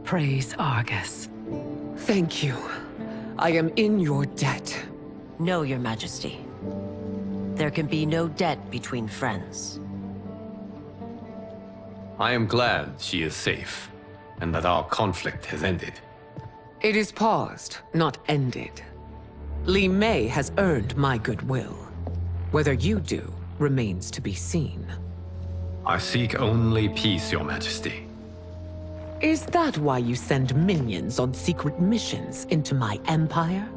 Praise Argus. Thank you. I am in your debt. No, Your Majesty. There can be no debt between friends. I am glad she is safe, and that our conflict has ended. It is paused, not ended. Li Mei has earned my goodwill. Whether you do remains to be seen. I seek only peace, Your Majesty. Is that why you send minions on secret missions into my empire?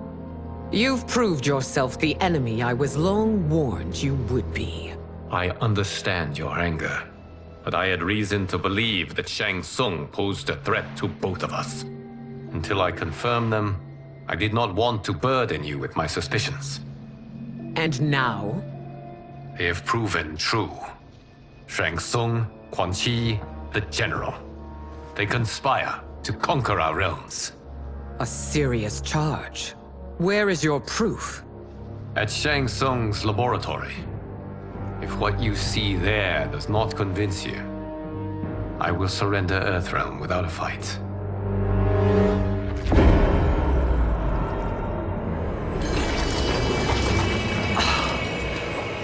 You've proved yourself the enemy I was long warned you would be. I understand your anger, but I had reason to believe that Shang Tsung posed a threat to both of us. Until I confirmed them, I did not want to burden you with my suspicions. And now? They have proven true. Shang Tsung, Quan Chi, the General. They conspire to conquer our realms. A serious charge. Where is your proof? At Shang Tsung's laboratory. If what you see there does not convince you, I will surrender Earthrealm without a fight.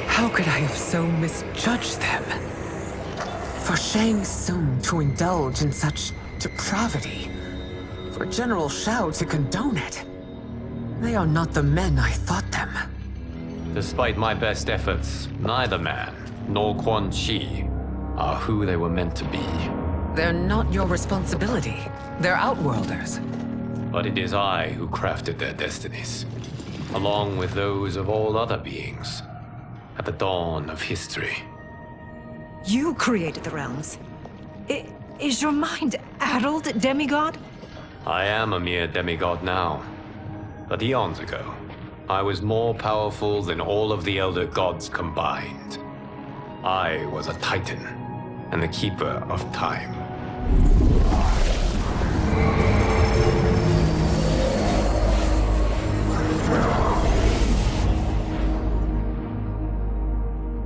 How could I have so misjudged them? For Shang Tsung to indulge in such depravity, for General Shao to condone it, they are not the men I thought them. Despite my best efforts, neither man nor Quan Chi are who they were meant to be. They're not your responsibility. They're Outworlders. But it is I who crafted their destinies, along with those of all other beings, at the dawn of history. You created the realms. Is your mind addled, demigod? I am a mere demigod now. But eons ago, I was more powerful than all of the Elder Gods combined. I was a Titan, and the Keeper of Time.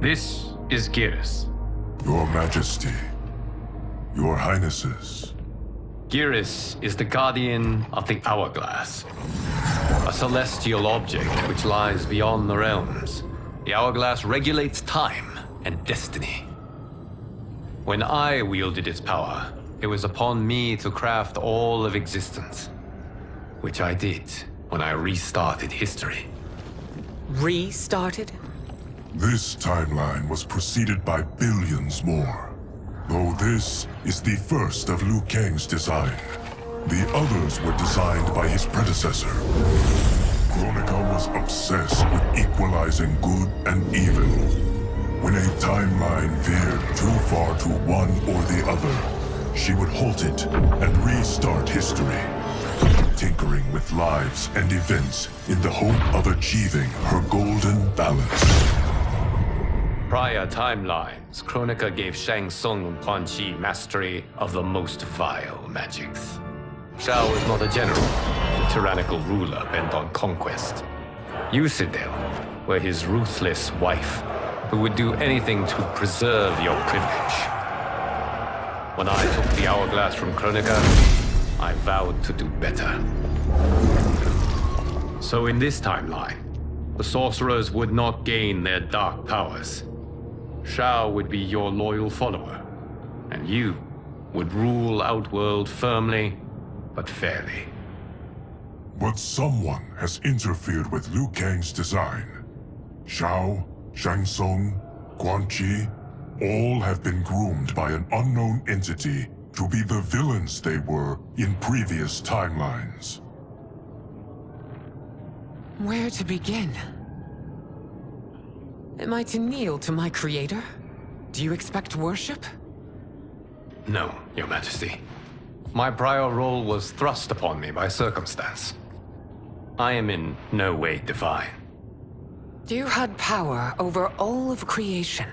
This is Geras. Your Majesty, Your Highnesses. Geras is the guardian of the Hourglass, a celestial object which lies beyond the realms. The Hourglass regulates time and destiny. When I wielded its power, it was upon me to craft all of existence, which I did when I restarted history. Restarted? This timeline was preceded by billions more. Though this is the first of Liu Kang's design, the others were designed by his predecessor. Kronika was obsessed with equalizing good and evil. When a timeline veered too far to one or the other, she would halt it and restart history, tinkering with lives and events in the hope of achieving her golden balance. Prior timelines, Kronika gave Shang Tsung and Quan Chi mastery of the most vile magics. Shao was not a general, a tyrannical ruler bent on conquest. Yusidel were his ruthless wife, who would do anything to preserve your privilege. When I took the Hourglass from Kronika, I vowed to do better. So in this timeline, the sorcerers would not gain their dark powers. Shao would be your loyal follower, and you would rule Outworld firmly, but fairly. But someone has interfered with Liu Kang's design. Shao, Shang Tsung, Quan Chi, all have been groomed by an unknown entity to be the villains they were in previous timelines. Where to begin? Am I to kneel to my creator? Do you expect worship? No, Your Majesty. My prior role was thrust upon me by circumstance. I am in no way divine. You had power over all of creation,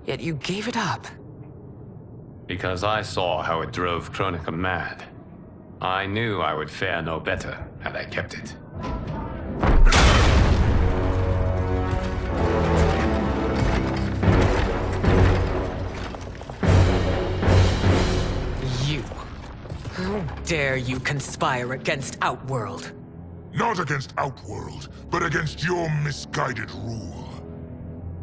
yet you gave it up. Because I saw how it drove Kronika mad. I knew I would fare no better had I kept it. dare you conspire against Outworld? Not against Outworld, but against your misguided rule.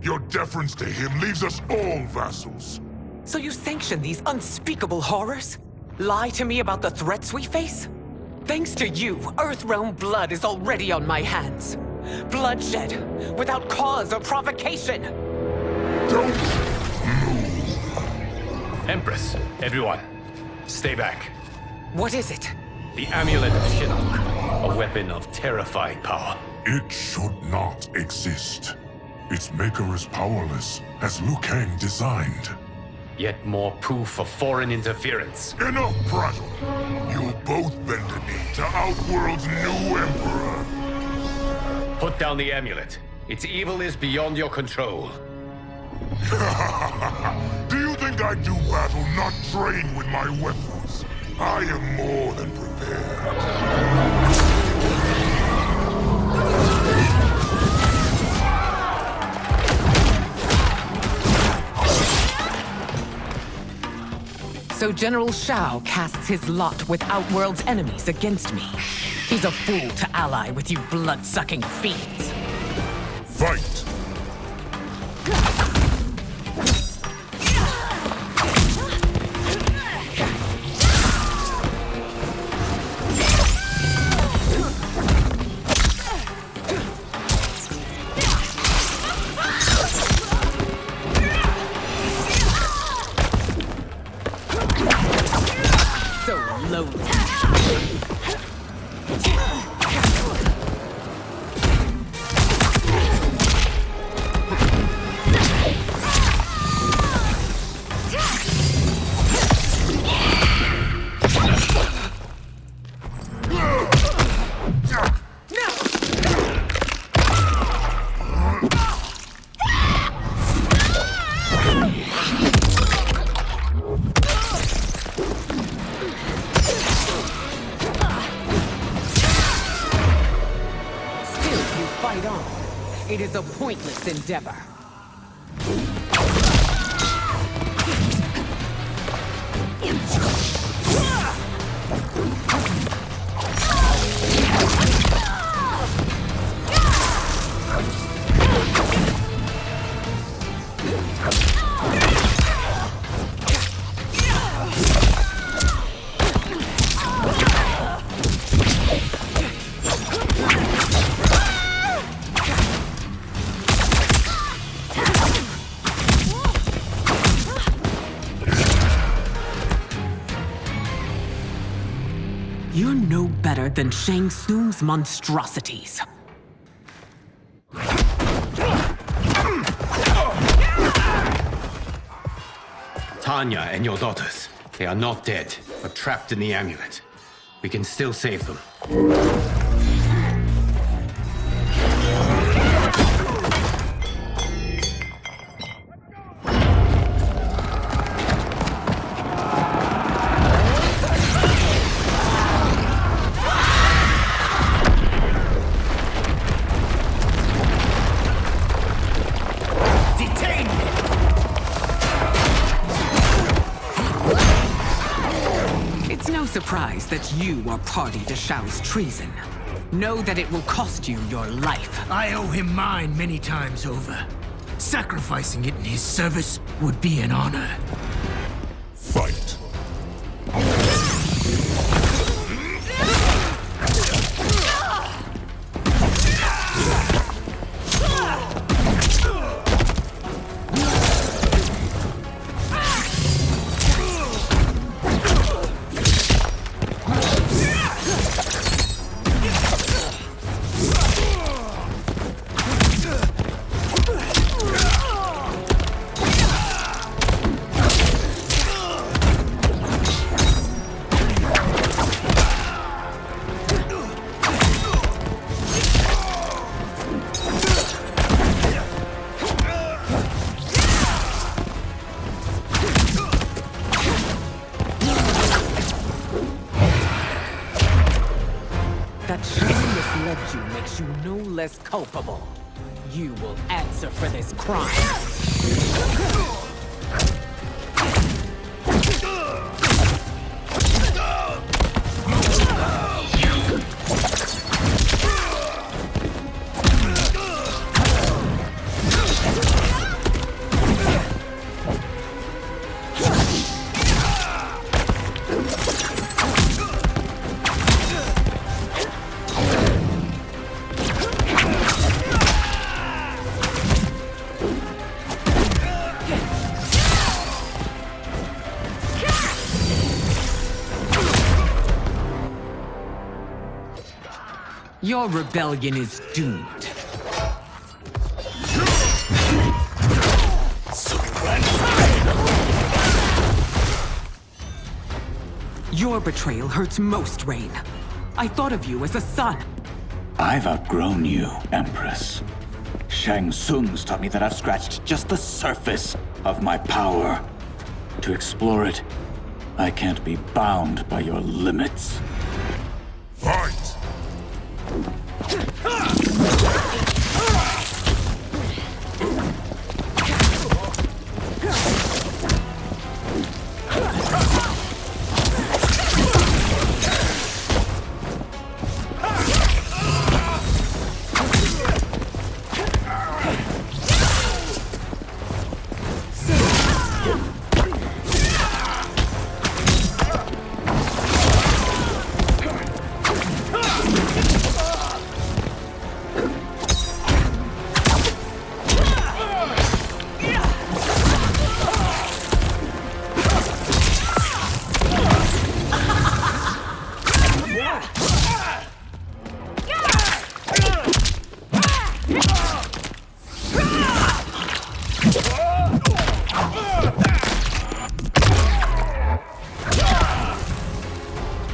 Your deference to him leaves us all vassals. So you sanction these unspeakable horrors? Lie to me about the threats we face? Thanks to you, Earthrealm blood is already on my hands. Bloodshed, without cause or provocation. Don't move. Empress, everyone, stay back. What is it? The Amulet of Shinnok, a weapon of terrifying power. It should not exist. Its maker is powerless, as Liu Kang designed. Yet more proof of foreign interference. Enough prattle! You'll both bend a knee to Outworld's new emperor. Put down the amulet. Its evil is beyond your control. Do you think I do battle not trained with my weapons? I am more than prepared. So General Shao casts his lot with Outworld's enemies against me. He's a fool to ally with you blood-sucking fiends. Fight! So low. Fight on. It is a pointless endeavor. You're no better than Shang Tsung's monstrosities. Tanya and your daughters, they are not dead, but trapped in the amulet. We can still save them. It's no surprise that you are party to Shao's treason. Know that it will cost you your life. I owe him mine many times over. Sacrificing it in his service would be an honor. Fight! That Shao misled you makes you no less culpable. You will answer for this crime. Your rebellion is doomed. Your betrayal hurts most, Rain. I thought of you as a son. I've outgrown you, Empress. Shang Tsung's taught me that I've scratched just the surface of my power. To explore it, I can't be bound by your limits. Fight!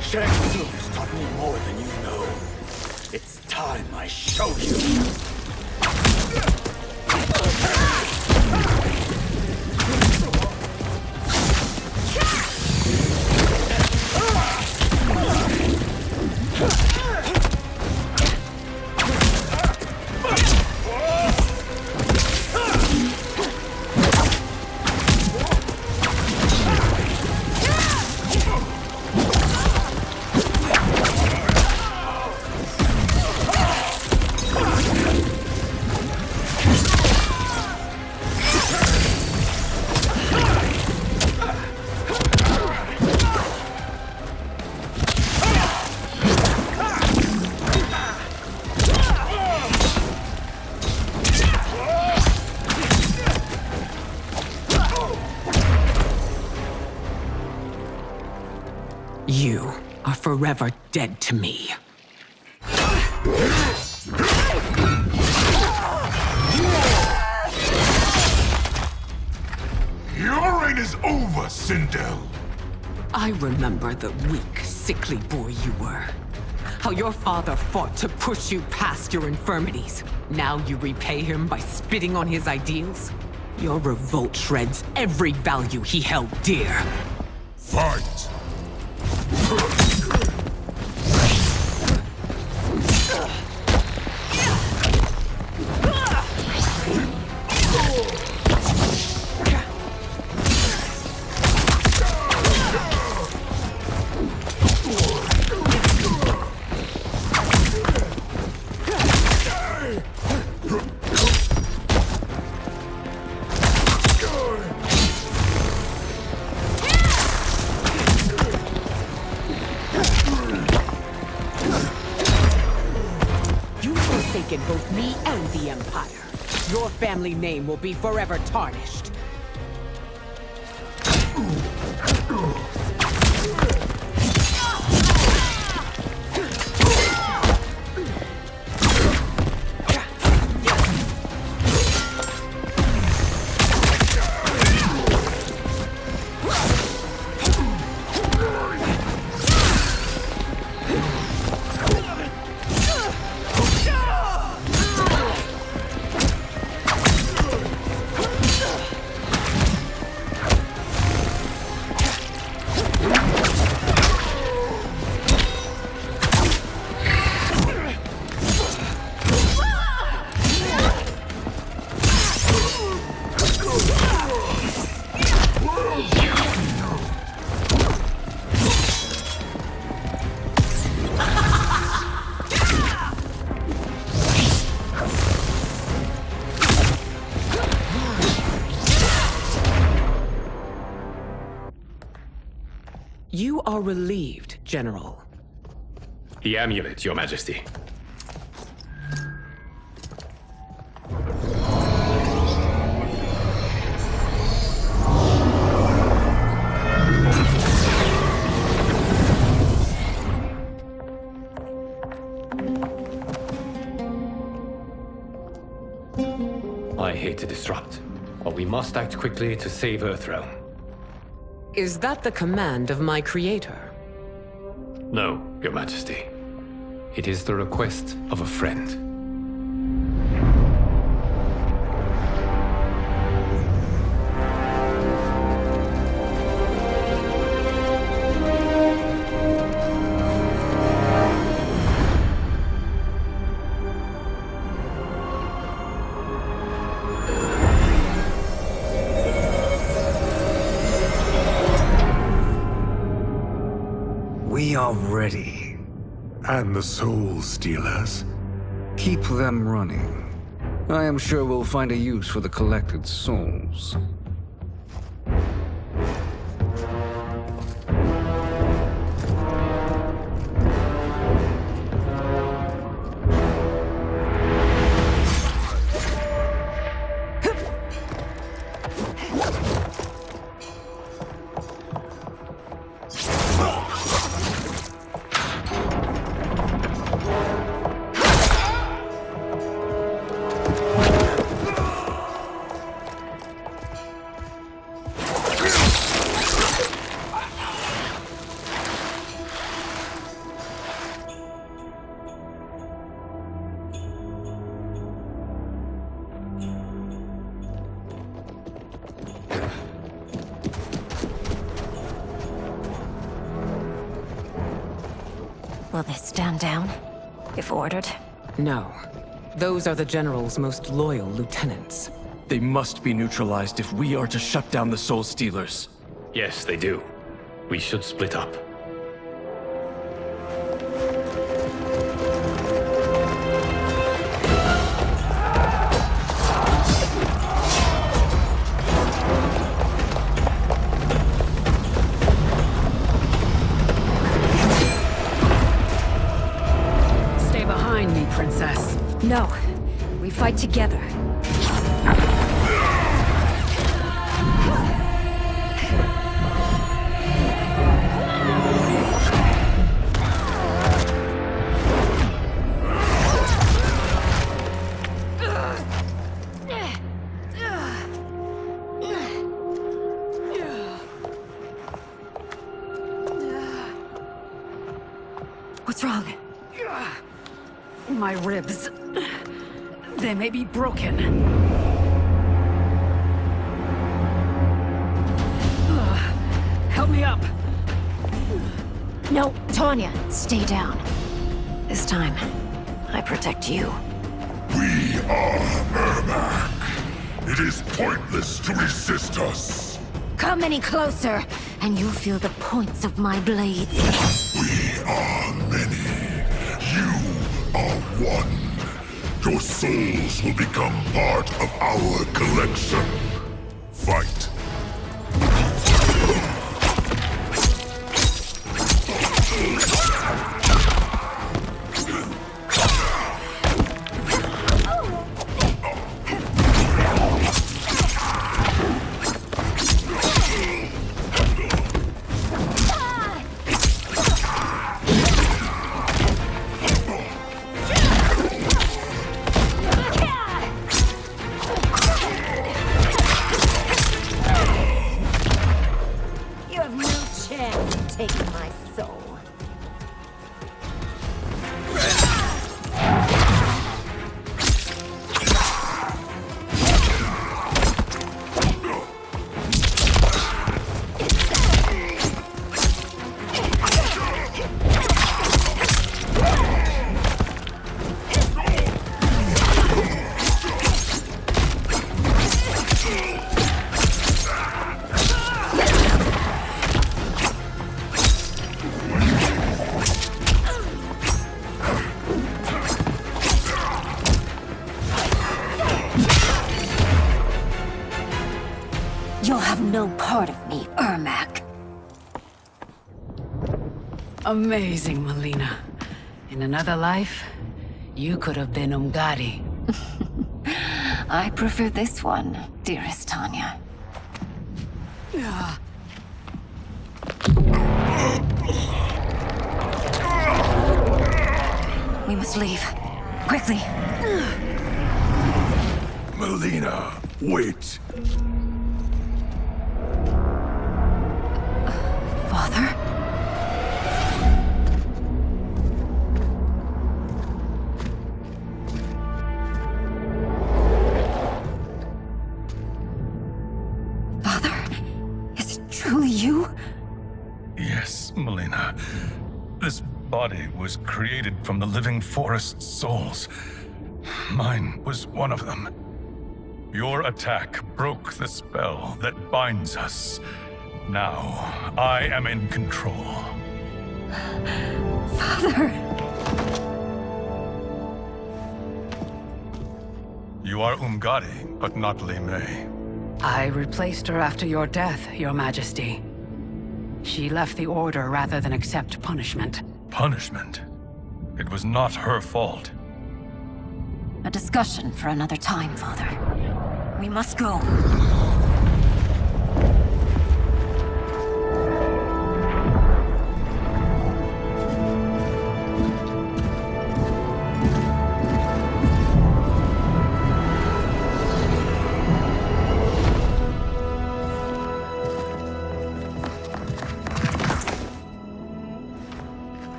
Shang Tsung's taught me more than you know. It's time I show you. You are forever dead to me. Your reign is over, Sindel. I remember the weak, sickly boy you were. How your father fought to push you past your infirmities. Now you repay him by spitting on his ideals? Your revolt shreds every value he held dear. Fight! Forsaken both me and the Empire. Your family name will be forever tarnished. You are relieved, General. The amulet, Your Majesty. to disrupt. But we must act quickly to save Earthrealm. Is that the command of my creator? No, Your Majesty. It is the request of a friend. We are ready. And the Soul Stealers? Keep them running. I am sure we'll find a use for the collected souls. Will they stand down, if ordered? No. Those are the General's most loyal lieutenants. They must be neutralized if we are to shut down the Soul Stealers. Yes, they do. We should split up. Stay behind me, Princess. No. We fight together. What's wrong? My ribs. They may be broken. Help me up. No, Tanya, stay down. This time, I protect you. We are Ermac. It is pointless to resist us. Come any closer, and you'll feel the points of my blades. We are many. You are one. Your souls will become part of our collection. Fight. You have no chance of taking my soul. You'll have no part of me, Ermac. Amazing, Melina. In another life, you could have been Umgadi. I prefer this one, dearest Tanya. We must leave. Quickly. Melina, Wait. Father? Father? Is it truly you? Yes, Melina. This body was created from the living forest's souls. Mine was one of them. Your attack broke the spell that binds us. Now, I am in control. Father! You are Umgadi, but not Li Mei. I replaced her after your death, Your Majesty. She left the Order rather than accept punishment. Punishment? It was not her fault. A discussion for another time, Father. We must go.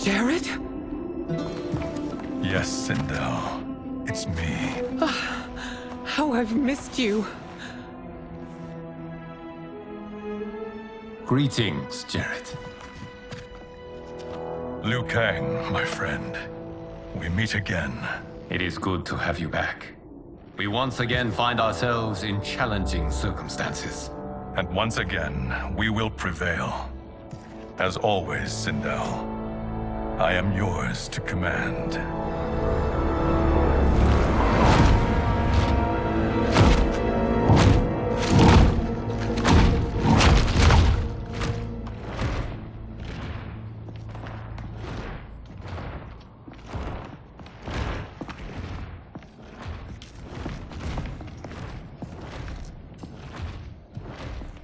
Jared? Yes, Sindel. It's me. How I've missed you. Greetings, Jared. Liu Kang, my friend. We meet again. It is good to have you back. We once again find ourselves in challenging circumstances. And once again, we will prevail. As always, Sindel, I am yours to command.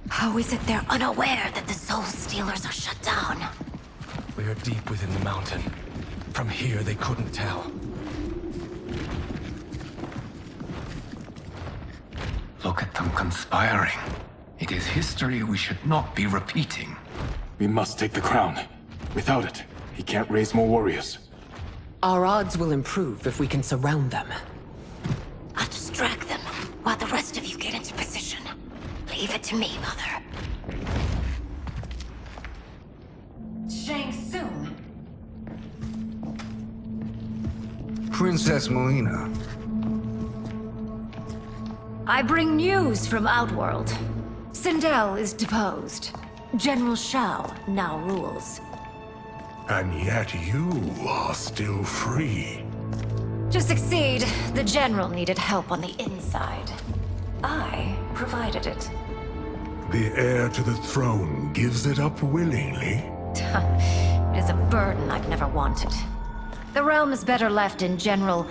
How is it they're unaware that the Soul Stealers are shut down? We are deep within the mountain. From here, they couldn't tell. Look at them conspiring. It is history we should not be repeating. We must take the crown. Without it, he can't raise more warriors. Our odds will improve if we can surround them. I'll distract them while the rest of you get into position. Leave it to me, Mother. Shang Tsung. Princess Melina. I bring news from Outworld. Sindel is deposed. General Shao now rules. And yet you are still free. To succeed, the General needed help on the inside. I provided it. The heir to the throne gives it up willingly. It is a burden I've never wanted. The realm is better left in General...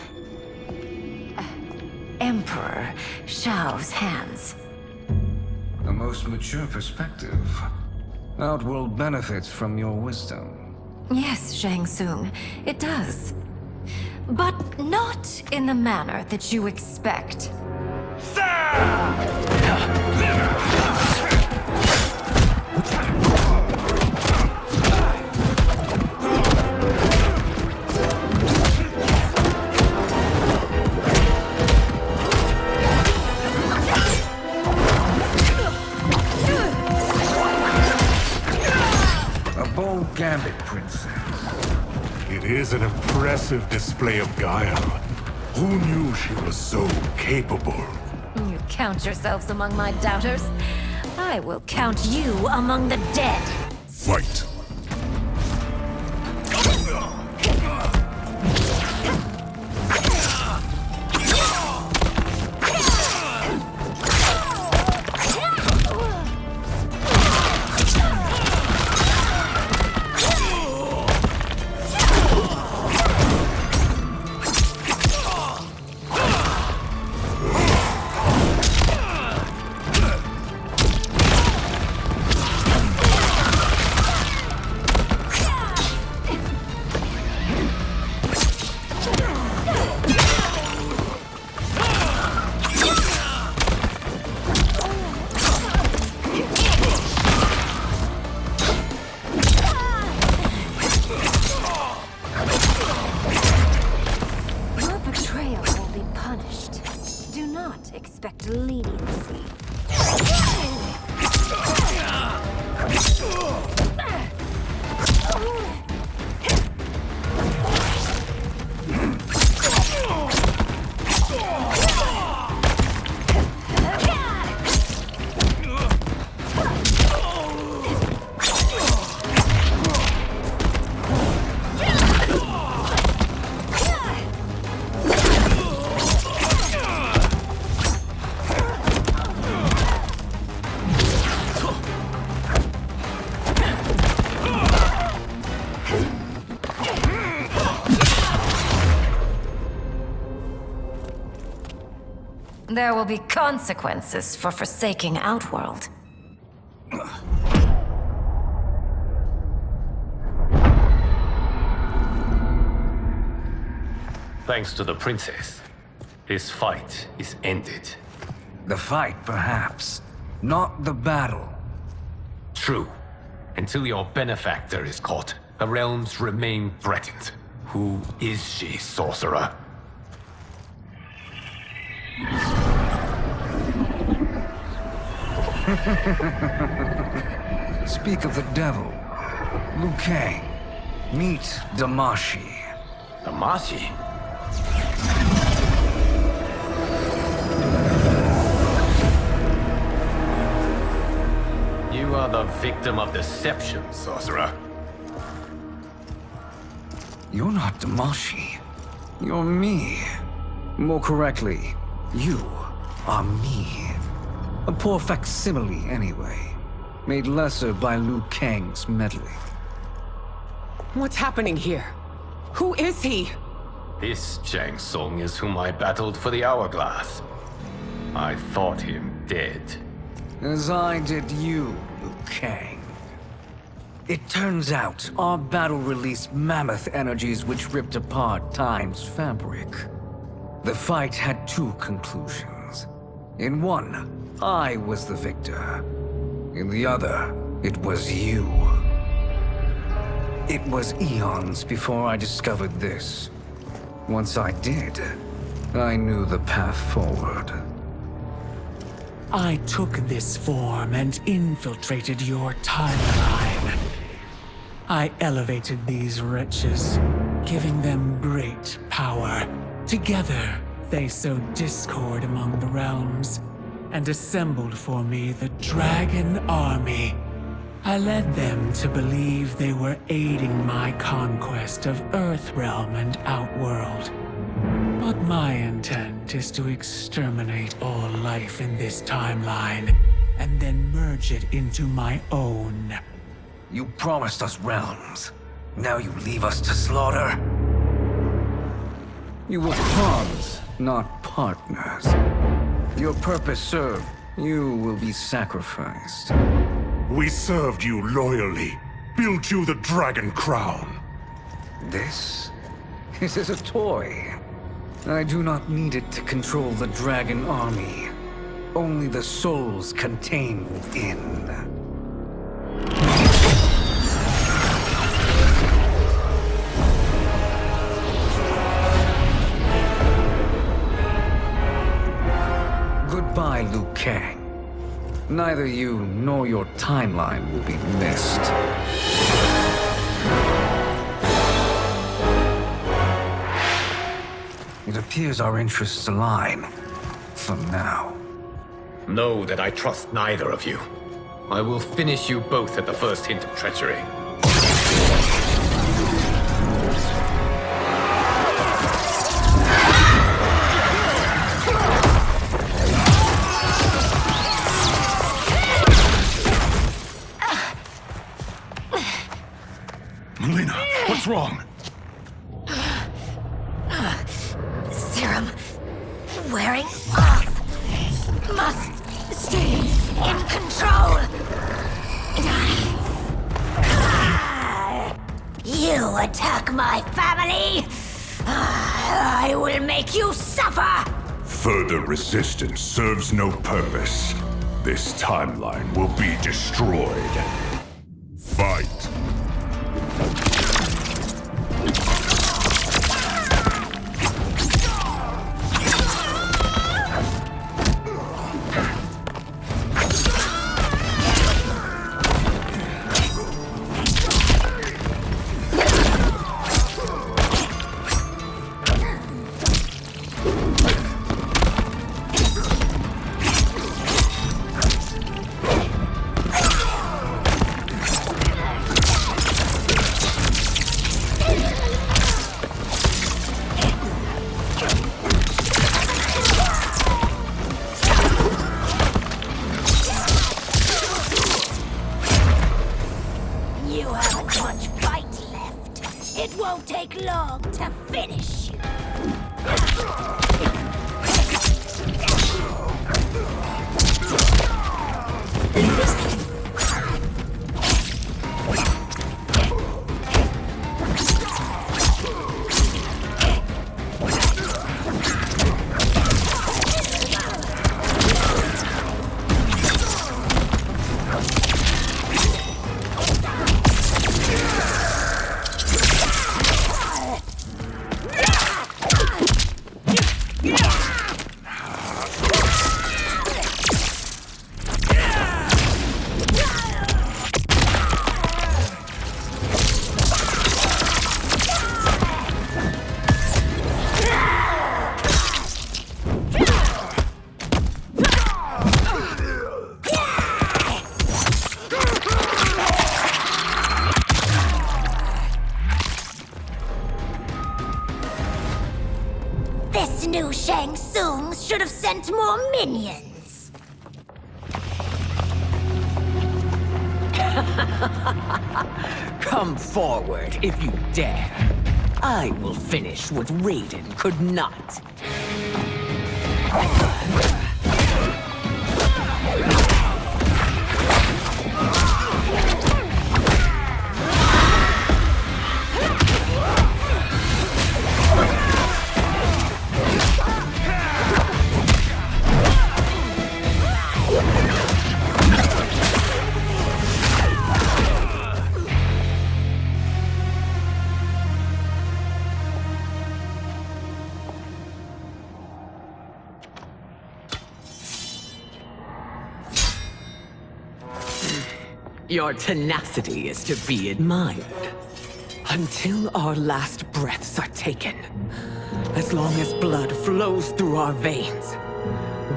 Emperor Shao's hands. A most mature perspective. Outworld benefits from your wisdom. Yes, Shang Tsung, it does. But not in the manner that you expect. A bold gambit, Princess. It is an impressive display of guile. Who knew she was so capable? You count yourselves among my doubters. I will count you among the dead. Fight! punished. Do not expect leniency. There will be consequences for forsaking Outworld. Thanks to the princess, this fight is ended. The fight, perhaps. Not the battle. True. Until your benefactor is caught, the realms remain threatened. Who is she, sorcerer? Speak of the devil. Liu Kang. Meet Damashi. Damashi? You are the victim of deception, sorcerer. You're not Damashi. You're me. More correctly, you are me. A poor facsimile, anyway. Made lesser by Liu Kang's meddling. What's happening here? Who is he? This Shang Tsung is whom I battled for the Hourglass. I thought him dead. As I did you, Liu Kang. It turns out our battle released mammoth energies which ripped apart time's fabric. The fight had two conclusions. In one, I was the victor. In the other, it was you. It was eons before I discovered this. Once I did, I knew the path forward. I took this form and infiltrated your timeline. I elevated these wretches, giving them great power. Together, they sowed discord among the realms, and assembled for me the Dragon Army. I led them to believe they were aiding my conquest of Earthrealm and Outworld. But my intent is to exterminate all life in this timeline, and then merge it into my own. You promised us realms. Now you leave us to slaughter? You were pawns, not partners. Your purpose served. You will be sacrificed. We served you loyally, built you the Dragon Crown. This is a toy. I do not need it to control the Dragon Army. Only the souls contained within. Goodbye, Liu Kang. Neither you nor your timeline will be missed. It appears our interests align. For now. Know that I trust neither of you. I will finish you both at the first hint of treachery. Melina, what's wrong? Serum wearing off. Must stay in control. You attack my family. I will make you suffer. Further resistance serves no purpose. This timeline will be destroyed. Fight! take long to finish you. This new Shang Tsung should have sent more minions. Come forward if you dare. I will finish what Raiden could not. Your tenacity is to be admired. Until our last breaths are taken, as long as blood flows through our veins,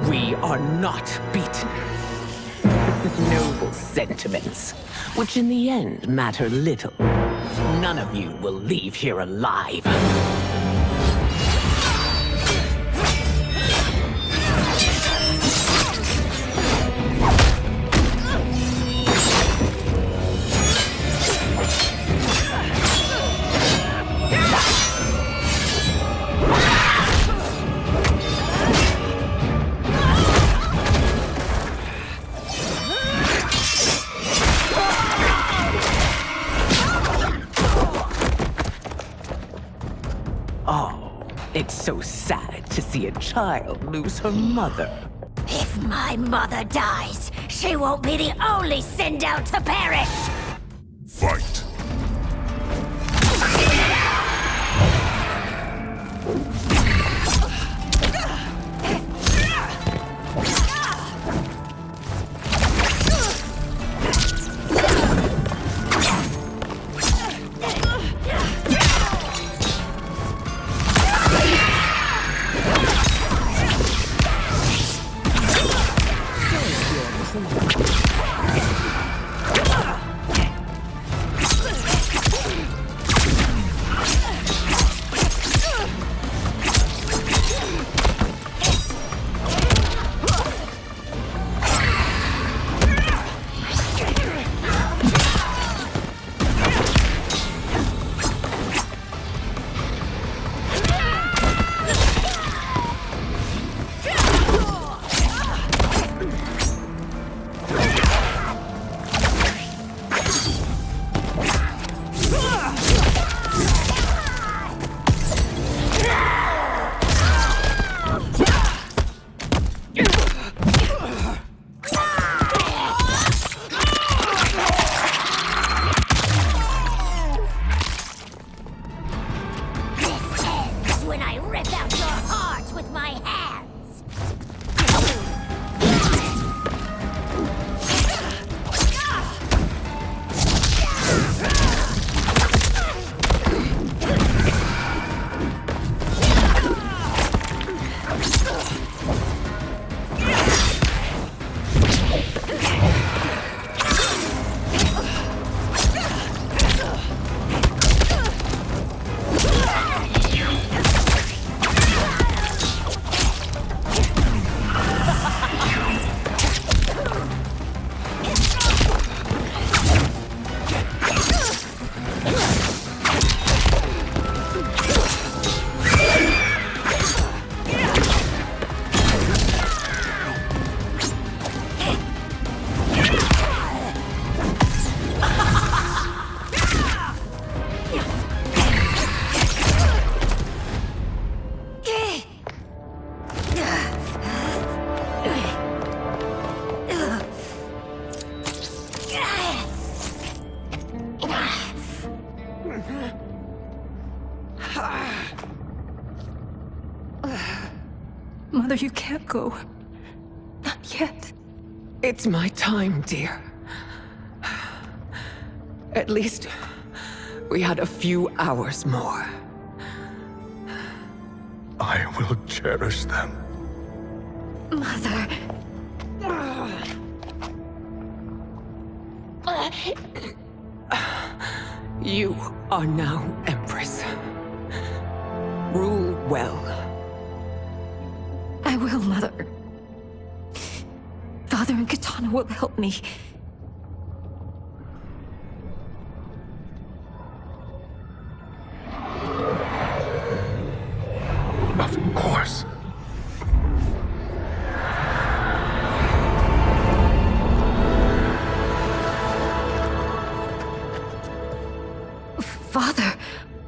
we are not beaten. Noble sentiments, which in the end matter little. None of you will leave here alive. It's so sad to see a child lose her mother. If my mother dies, she won't be the only Sindel to perish! Fight! Mother, you can't go. Not yet. It's my time, dear. At least, we had a few hours more. I will cherish them. Mother. You are now Empress. Rule well. I will, Mother. Father and Katana will help me. Of course. Father,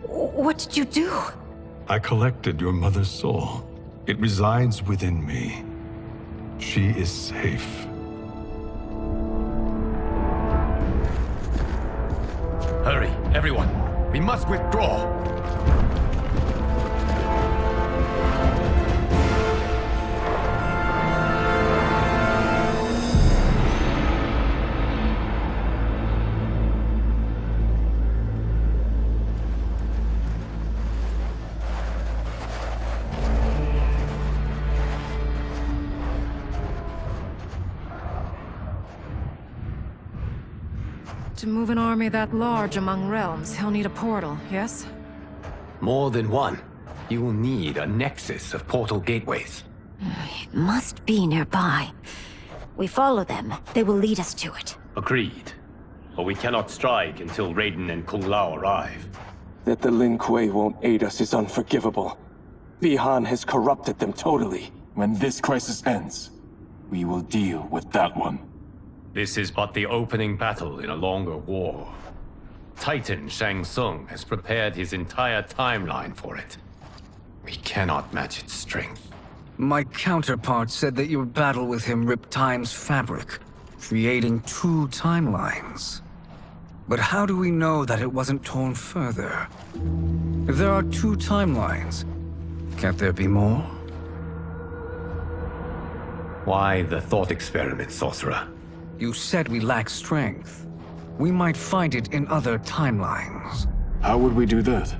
what did you do? I collected your mother's soul. It resides within me. She is safe. Hurry, everyone. We must withdraw. To move an army that large among realms, he'll need a portal, yes? More than one. You will need a nexus of portal gateways. It must be nearby. We follow them, they will lead us to it. Agreed. But we cannot strike until Raiden and Kung Lao arrive. That the Lin Kuei won't aid us is unforgivable. Bihan has corrupted them totally. When this crisis ends, we will deal with that one. This is but the opening battle in a longer war. Titan Shang Tsung has prepared his entire timeline for it. We cannot match its strength. My counterpart said that your battle with him ripped time's fabric, creating two timelines. But how do we know that it wasn't torn further? If there are two timelines, can't there be more? Why the thought experiment, Sorcerer? You said we lack strength. We might find it in other timelines. How would we do that?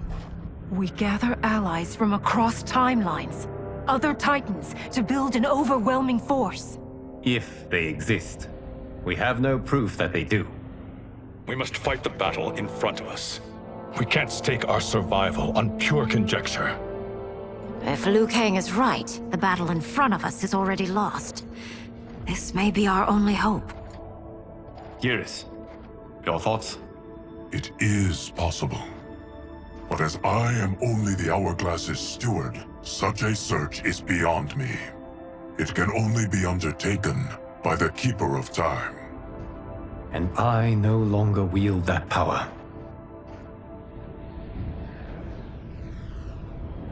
We gather allies from across timelines, other titans, to build an overwhelming force. If they exist. We have no proof that they do. We must fight the battle in front of us. We can't stake our survival on pure conjecture. If Liu Kang is right, the battle in front of us is already lost. This may be our only hope. Geras, your thoughts? It is possible. But as I am only the Hourglass's steward, such a search is beyond me. It can only be undertaken by the Keeper of Time. And I no longer wield that power.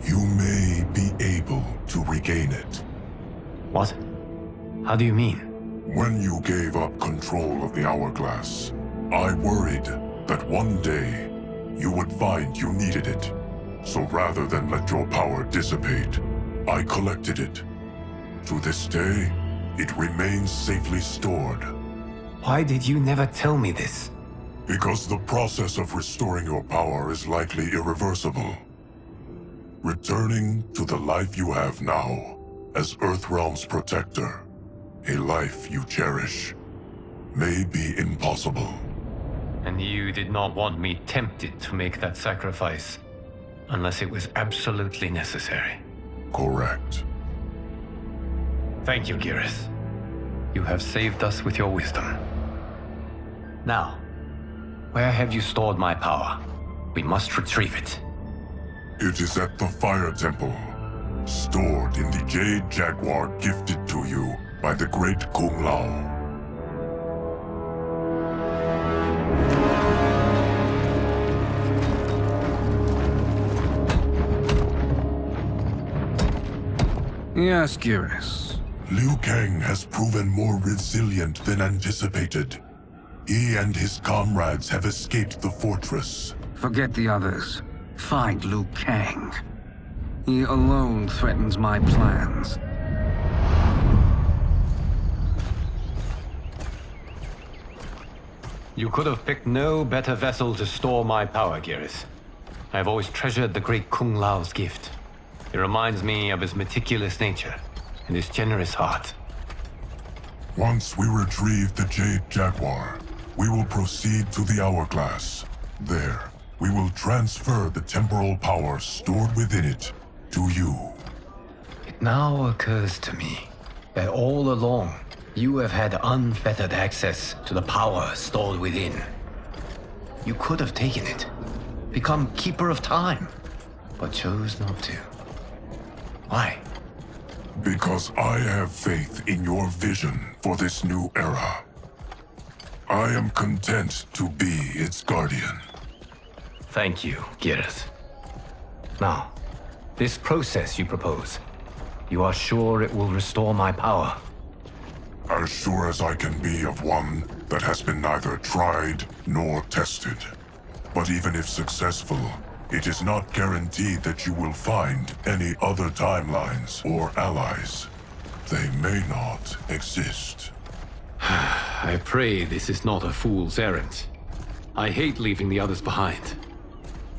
You may be able to regain it. What? How do you mean? When you gave up control of the Hourglass, I worried that one day you would find you needed it. So rather than let your power dissipate, I collected it. To this day, it remains safely stored. Why did you never tell me this? Because the process of restoring your power is likely irreversible. Returning to the life you have now, as Earthrealm's protector, a life you cherish, may be impossible. And you did not want me tempted to make that sacrifice, unless it was absolutely necessary. Correct. Thank you, Geras. You have saved us with your wisdom. Now, where have you stored my power? We must retrieve it. It is at the Fire Temple, stored in the Jade Jaguar gifted to you by the great Kung Lao. Yes, Geras. Liu Kang has proven more resilient than anticipated. He and his comrades have escaped the fortress. Forget the others. Find Liu Kang. He alone threatens my plans. You could have picked no better vessel to store my power, Gareth. I have always treasured the great Kung Lao's gift. It reminds me of his meticulous nature and his generous heart. Once we retrieve the Jade Jaguar, we will proceed to the Hourglass. There, we will transfer the temporal power stored within it to you. It now occurs to me that all along, you have had unfettered access to the power stored within. You could have taken it, become Keeper of Time, but chose not to. Why? Because I have faith in your vision for this new era. I am content to be its guardian. Thank you, Gareth. Now, this process you propose, you are sure it will restore my power? As sure as I can be of one that has been neither tried nor tested. But even if successful, it is not guaranteed that you will find any other timelines or allies. They may not exist. I pray this is not a fool's errand. I hate leaving the others behind.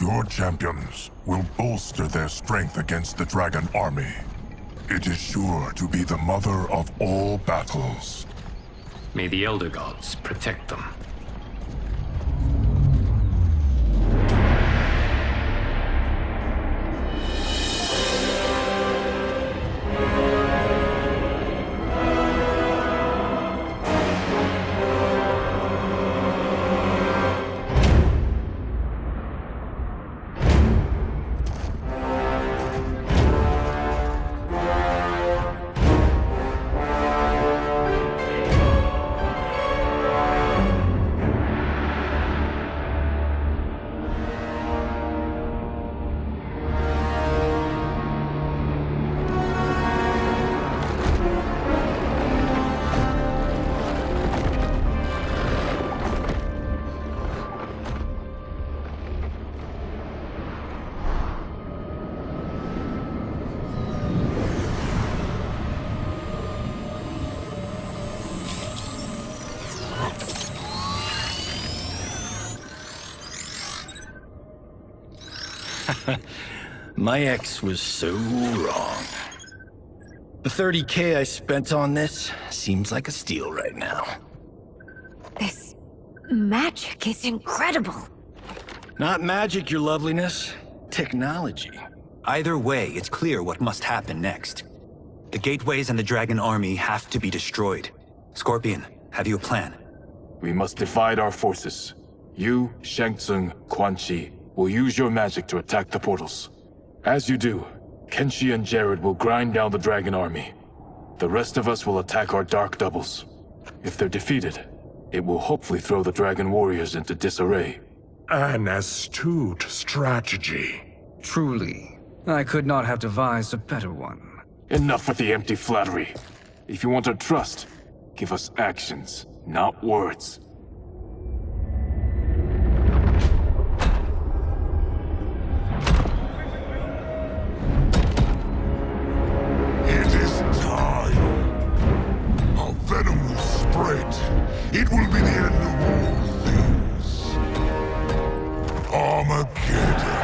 Your champions will bolster their strength against the Dragon Army. It is sure to be the mother of all battles. May the Elder Gods protect them. My ex was so wrong. The 30K I spent on this seems like a steal right now. This magic is incredible. Not magic, your loveliness. Technology. Either way, it's clear what must happen next. The gateways and the Dragon Army have to be destroyed. Scorpion, have you a plan? We must divide our forces. You, Shang Tsung, Quan Chi, will use your magic to attack the portals. As you do, Kenshi and Jared will grind down the Dragon Army. The rest of us will attack our dark doubles. If they're defeated, it will hopefully throw the Dragon Warriors into disarray. An astute strategy. Truly, I could not have devised a better one. Enough with the empty flattery. If you want our trust, give us actions, not words. Venom will spread. It will be the end of all things. Armageddon.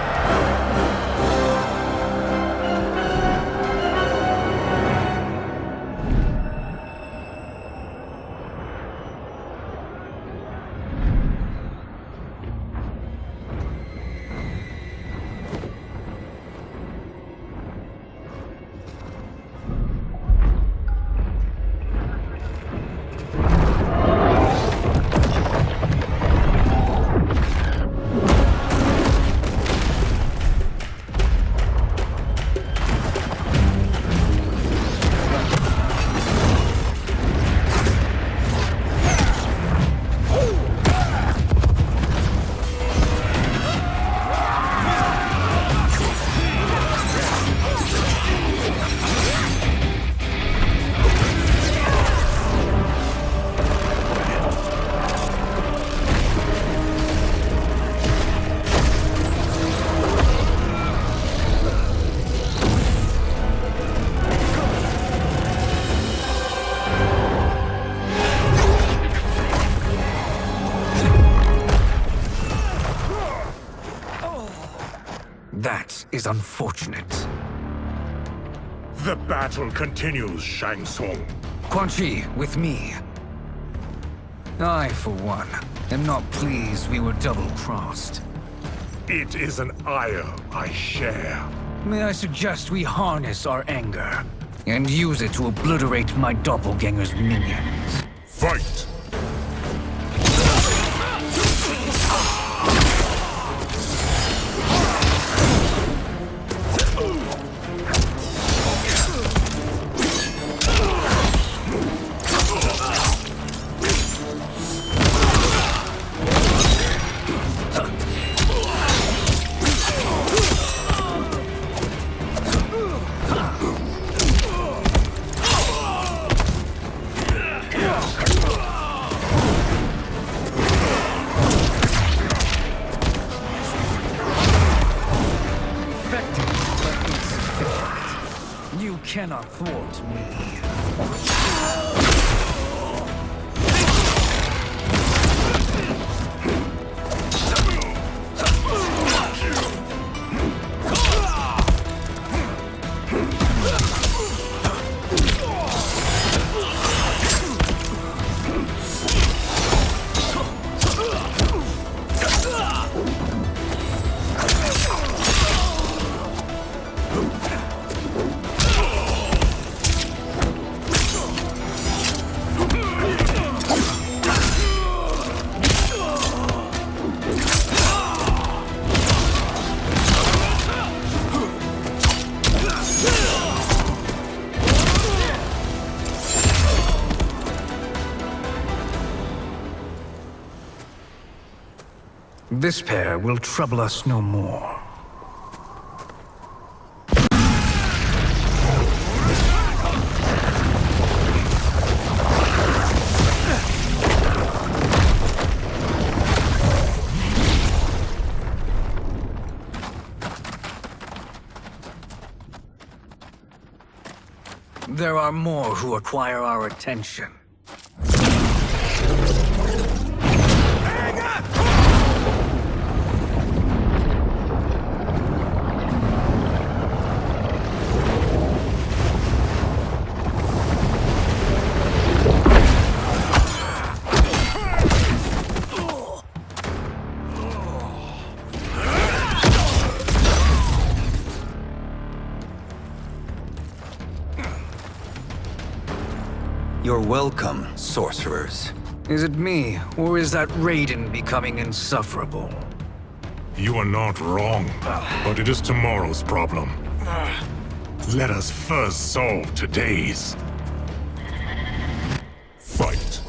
is unfortunate. The battle continues, Shang Tsung. Quan Chi, with me. I, for one, am not pleased we were double-crossed. It is an ire I share. May I suggest we harness our anger and use it to obliterate my doppelganger's minions? Fight! You cannot thwart me. This pair will trouble us no more. There are more who acquire our attention. You're welcome, sorcerers. Is it me, or is that Raiden becoming insufferable? You are not wrong, but it is tomorrow's problem. Let us first solve today's. Fight.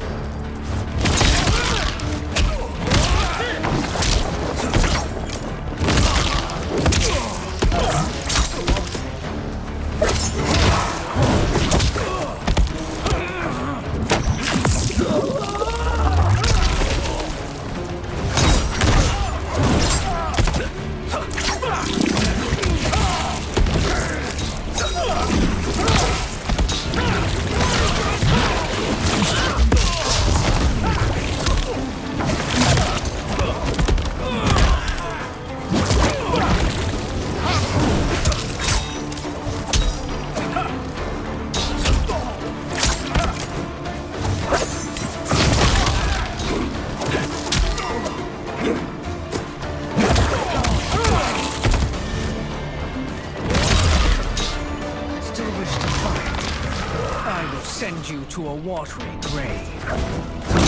Send you to a watery grave.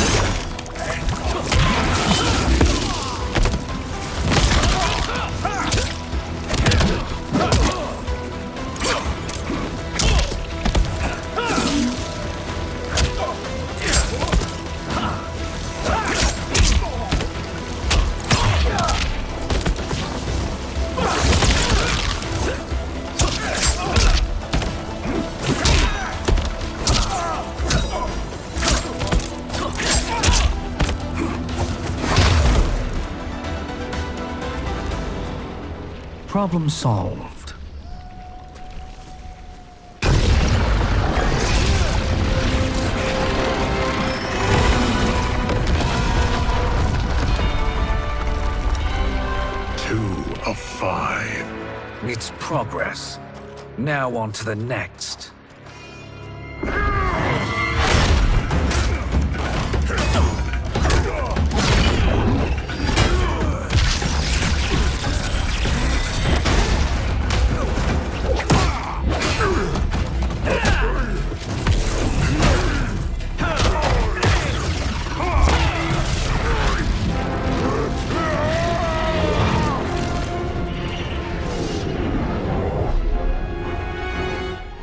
Problem solved. Two of 5. progress. Now on to the next.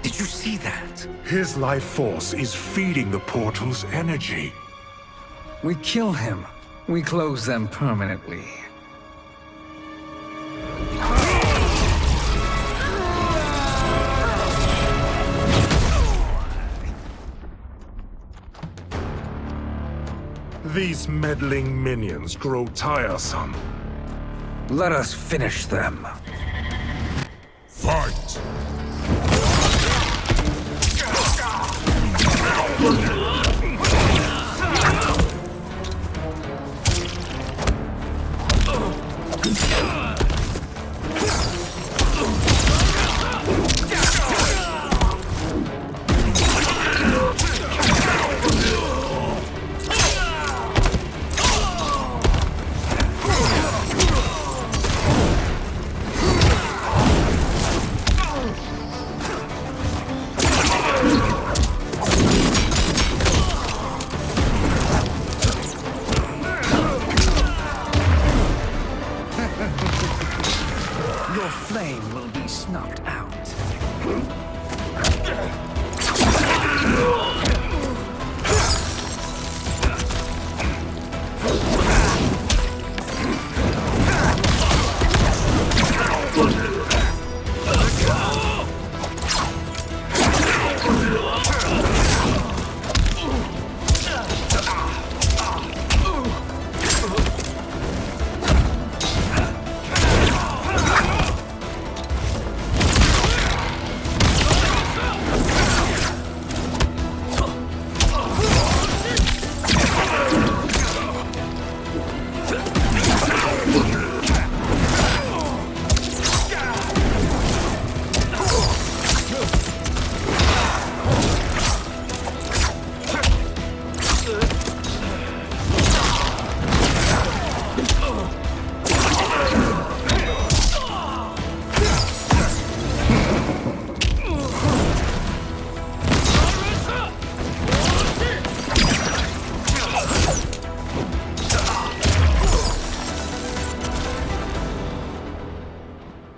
Did you see that? His life force is feeding the portal's energy. We kill him. We close them permanently. These meddling minions grow tiresome. Let us finish them. Fight! Your flame will be snuffed out.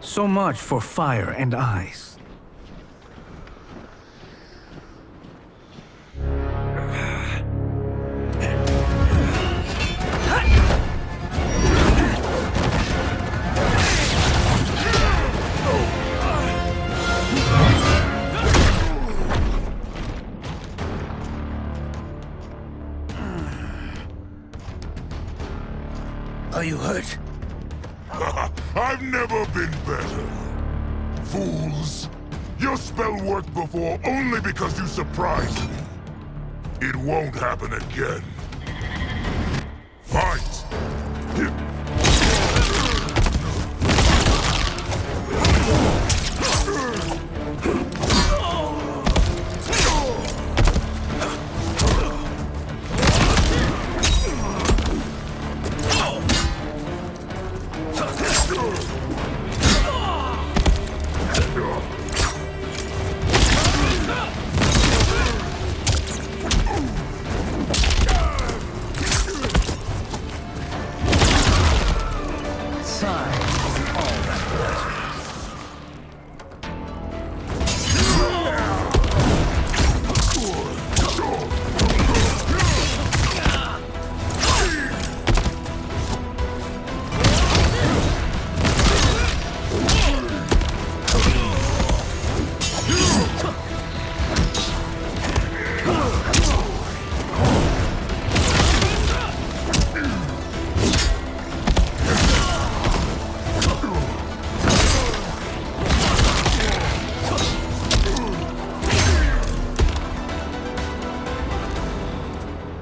So much for fire and ice. Are you hurt? I've never been better. Fools! Your spell worked before only because you surprised me. It won't happen again. Fight!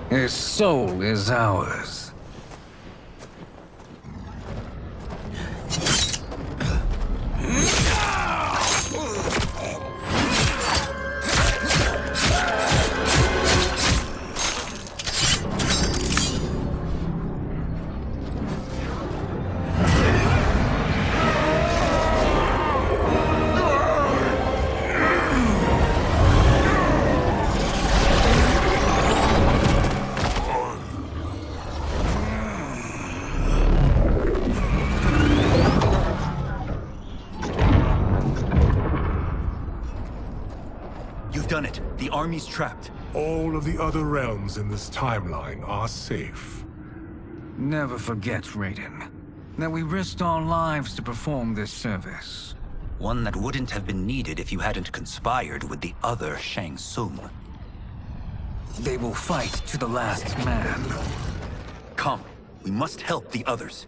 His soul is ours. You've done it. The army's trapped. All of the other realms in this timeline are safe. Never forget, Raiden, that we risked our lives to perform this service. One that wouldn't have been needed if you hadn't conspired with the other Shang Tsung. They will fight to the last man. Come, we must help the others.